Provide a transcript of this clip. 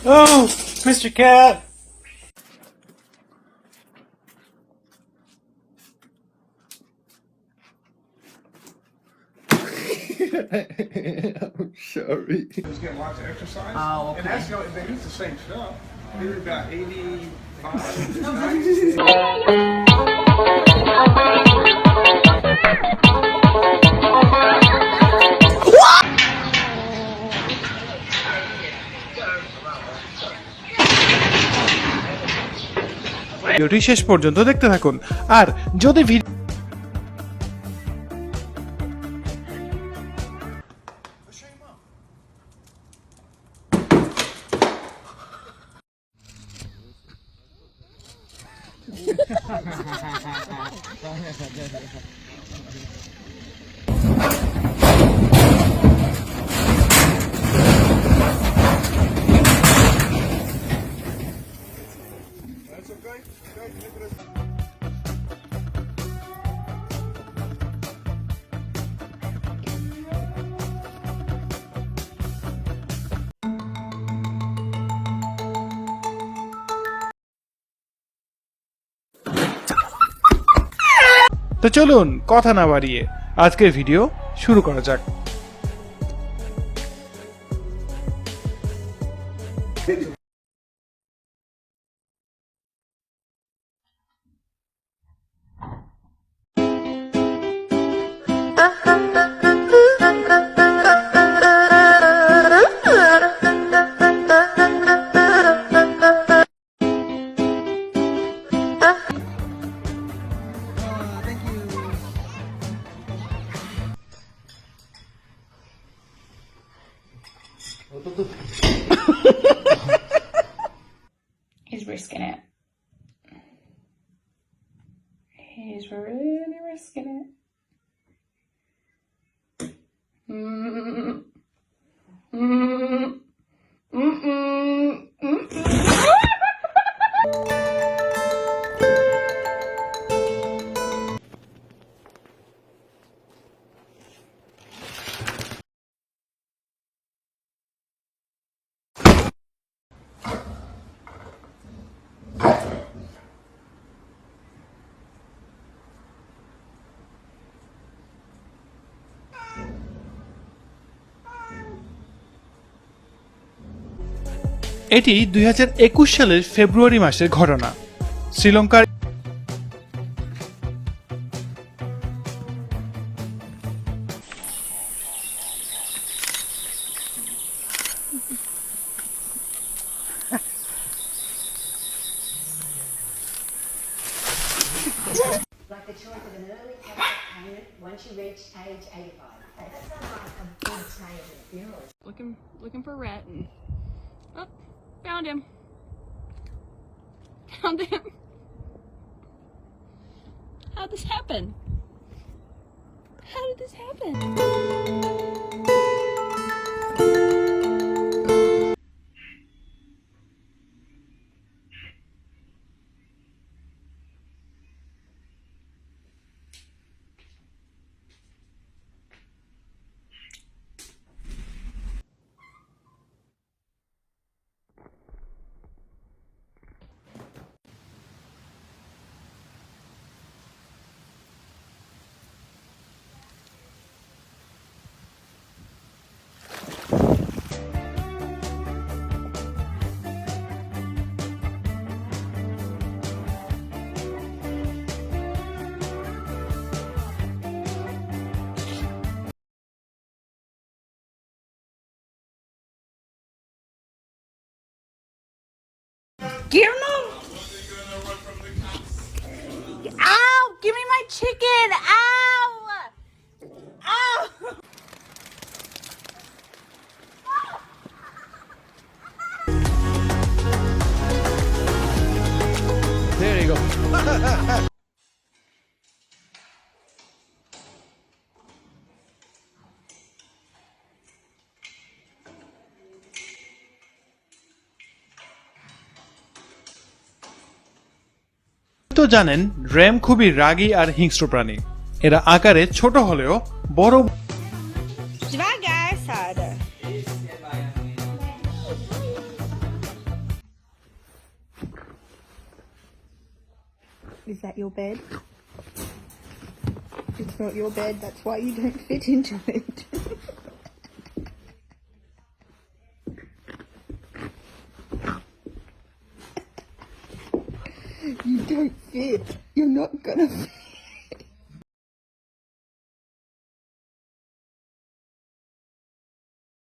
Oh, Mr. Cat! I'm sorry. He was getting lots of exercise. Oh, okay. And that's they use the same stuff. They were about 85. ভিডিওটি শেষ পর্যন্ত দেখতে থাকুন আর যদি তো চলুন কথা না বাড়িয়ে আজকের ভিডিও শুরু করা যাক। He's risking it. He's really risking it. এটি 2021 সালের ফেব্রুয়ারি মাসের ঘটনা। শ্রীলঙ্কার Like the choice of an early cash payment once you reach age 85. That sounds like a big change in funerals. Looking for Rhett and oh, found him. Found him. How'd this happen? How did this happen? Give him! Ow! Give me my chicken! Ow! Ow! There you go. তো জানেন RAM খুবই রাগী আর হিংস্র প্রাণী। এরা আকারে ছোট হলেও বড় Devagar, Sara. Is that your bed? It's not your bed, that's why you don't fit into it. You don't fit. You're not gonna fit.